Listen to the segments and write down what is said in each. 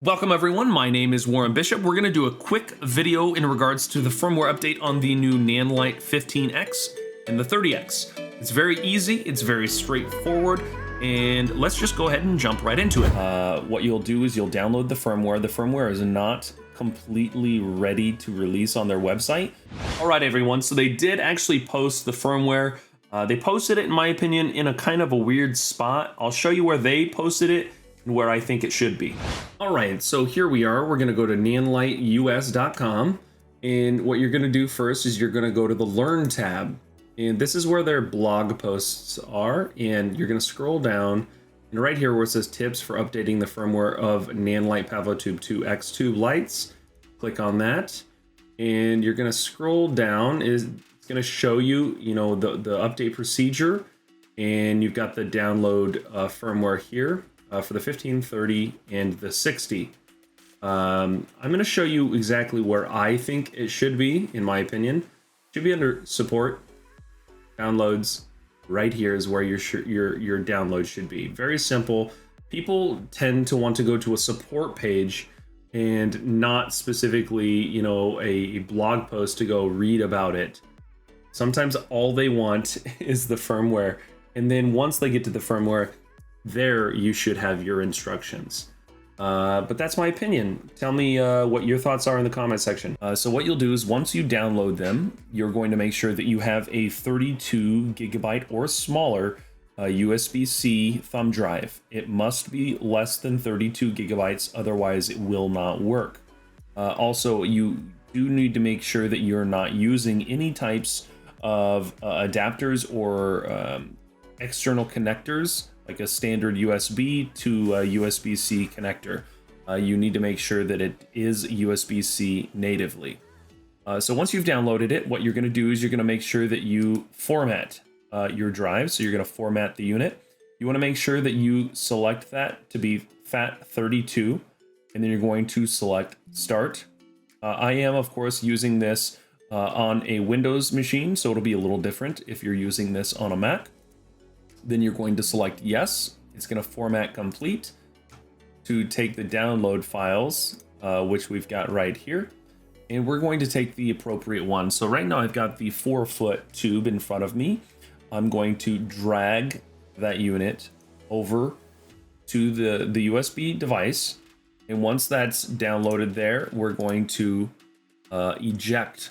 Welcome everyone, my name is Warren Bishop. We're going to do a quick video in regards to the firmware update on the new Nanlite 15X and the 30X. It's very easy, it's very straightforward, and let's just go ahead and jump right into it. What you'll do is you'll download the firmware. The firmware is not completely ready to release on their website. Alright everyone, so they did actually post the firmware. They posted it, in my opinion, in a kind of a weird spot. I'll show you where they posted it and where I think it should be. All right, so here we are. We're gonna go to nanliteus.com, and what you're gonna do first is you're gonna go to the Learn tab, and this is where their blog posts are, and you're gonna scroll down, and right here where it says tips for updating the firmware of Nanlite Pavotube II X2 lights, click on that, and you're gonna scroll down. It's gonna show you, the update procedure, and you've got the download firmware here. For the 15, 30, and the 60. I'm going to show you exactly where I think it should be, in my opinion. It should be under support, downloads. Right here is where your download should be. Very simple. People tend to want to go to a support page and not specifically, a blog post to go read about it. Sometimes all they want is the firmware. And then once they get to the firmware, there you should have your instructions. But that's my opinion. Tell me what your thoughts are in the comment section. So what you'll do is once you download them, you're going to make sure that you have a 32 gigabyte or smaller USB-C thumb drive. It must be less than 32 gigabytes, otherwise it will not work. Also, you do need to make sure that you're not using any types of adapters or external connectors, like a standard USB to a USB-C connector. You need to make sure that it is USB-C natively. So once you've downloaded it, what you're going to do is you're going to make sure that you format your drive. So you're going to format the unit. You want to make sure that you select that to be FAT32, and then you're going to select Start. I am, of course, using this on a Windows machine, so it'll be a little different if you're using this on a Mac. Then you're going to select yes. It's going to format complete to take the download files, which we've got right here. And we're going to take the appropriate one. So right now I've got the 4-foot tube in front of me. I'm going to drag that unit over to the USB device. And once that's downloaded there, we're going to eject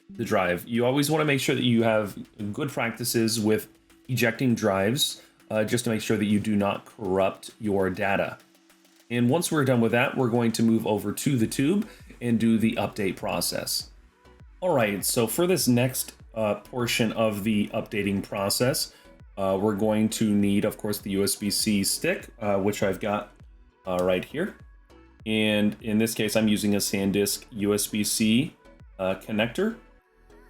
the drive. You always want to make sure that you have good practices with ejecting drives, just to make sure that you do not corrupt your data. And once we're done with that, we're going to move over to the tube and do the update process. All right, so for this next portion of the updating process, we're going to need, of course, the USB-C stick, which I've got right here. And in this case, I'm using a SanDisk USB-C connector.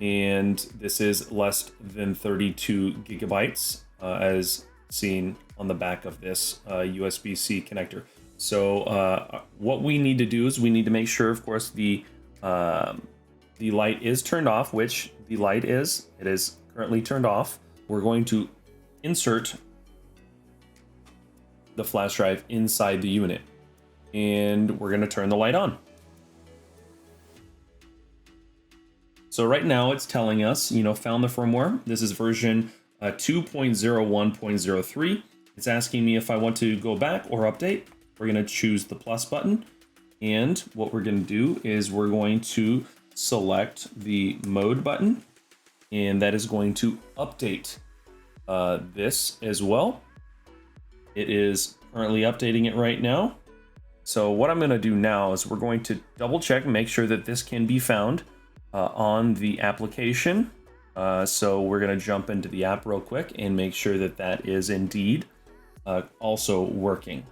And this is less than 32 gigabytes, as seen on the back of this USB-C connector. So what we need to do is we need to make sure, of course, the light is turned off, which the light is. It is currently turned off. We're going to insert the flash drive inside the unit, and we're going to turn the light on. So right now it's telling us, found the firmware. This is version 2.01.03. It's asking me if I want to go back or update. We're going to choose the plus button. And what we're going to do is we're going to select the mode button. And that is going to update this as well. It is currently updating it right now. So what I'm going to do now is we're going to double check and make sure that this can be found on the application. So we're going to jump into the app real quick and make sure that that is indeed also working.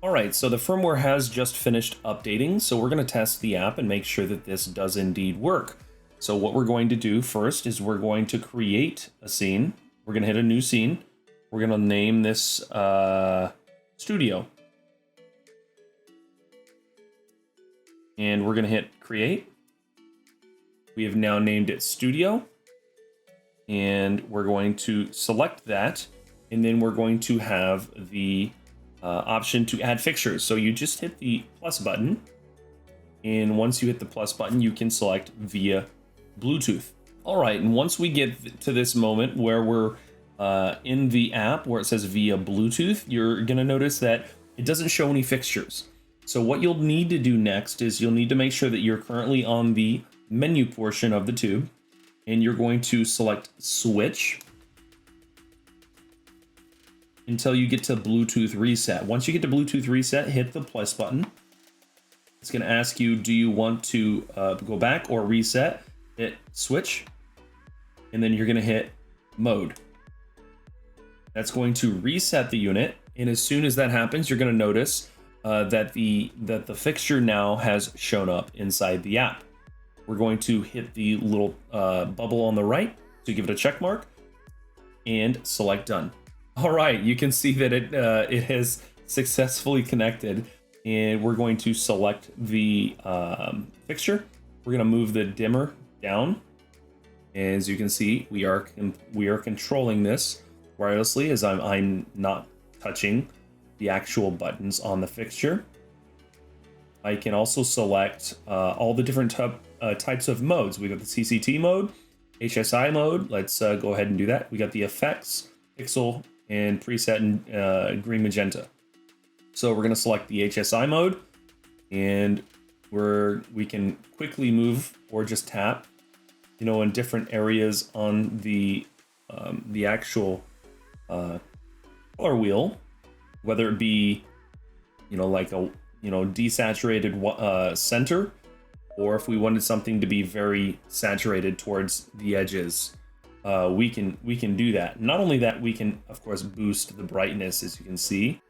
All right, so the firmware has just finished updating, so we're going to test the app and make sure that this does indeed work. So what we're going to do first is we're going to create a scene. We're going to hit a new scene. We're going to name this Studio. And we're going to hit Create. We have now named it Studio, and we're going to select that, and then we're going to have the option to add fixtures. So you just hit the plus button, and once you hit the plus button, you can select via Bluetooth. All right, and once we get to this moment where we're in the app where it says via Bluetooth, you're gonna notice that it doesn't show any fixtures. So what you'll need to do next is you'll need to make sure that you're currently on the menu portion of the tube, and you're going to select switch until you get to Bluetooth reset. Once you get to Bluetooth reset, hit the plus button. It's gonna ask you, do you want to go back or reset? Hit switch, and then you're gonna hit mode. That's going to reset the unit, and as soon as that happens, you're gonna notice that the fixture now has shown up inside the app. We're going to hit the little bubble on the right to give it a check mark and select done. All right, you can see that it has successfully connected, and we're going to select the fixture. We're going to move the dimmer down. As you can see, we are controlling this wirelessly, as I'm not touching the actual buttons on the fixture. I can also select all the different types of modes. We got the CCT mode, HSI mode. Let's go ahead and do that. We got the effects, pixel, and preset in green magenta. So we're going to select the HSI mode, and we can quickly move or just tap, in different areas on the actual color wheel, whether it be like a desaturated center, or if we wanted something to be very saturated towards the edges, we can do that. Not only that, we can of course boost the brightness, as you can see,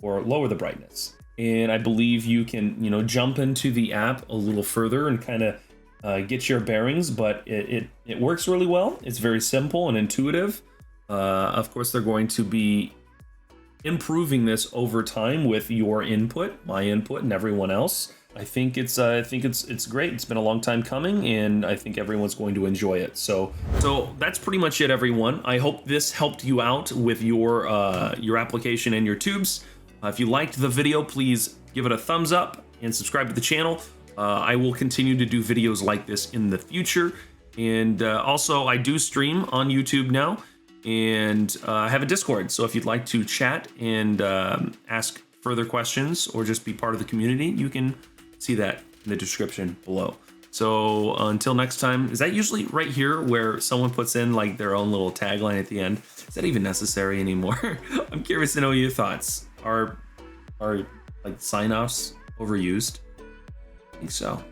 or lower the brightness. And I believe you can jump into the app a little further and kind of get your bearings, but it works really well. It's very simple and intuitive. Of course, they're going to be improving this over time with your input, my input, and everyone else. I think it's great. It's been a long time coming, and I think everyone's going to enjoy it. So that's pretty much it, everyone. I hope this helped you out with your application and your tubes. If you liked the video, please give it a thumbs up and subscribe to the channel. I will continue to do videos like this in the future, and also I do stream on YouTube now, and I have a Discord. So if you'd like to chat and ask further questions or just be part of the community, you can see that in the description below. So until next time, is that usually right here where someone puts in like their own little tagline at the end? Is that even necessary anymore? I'm curious to know your thoughts. Are like sign-offs overused? I think so.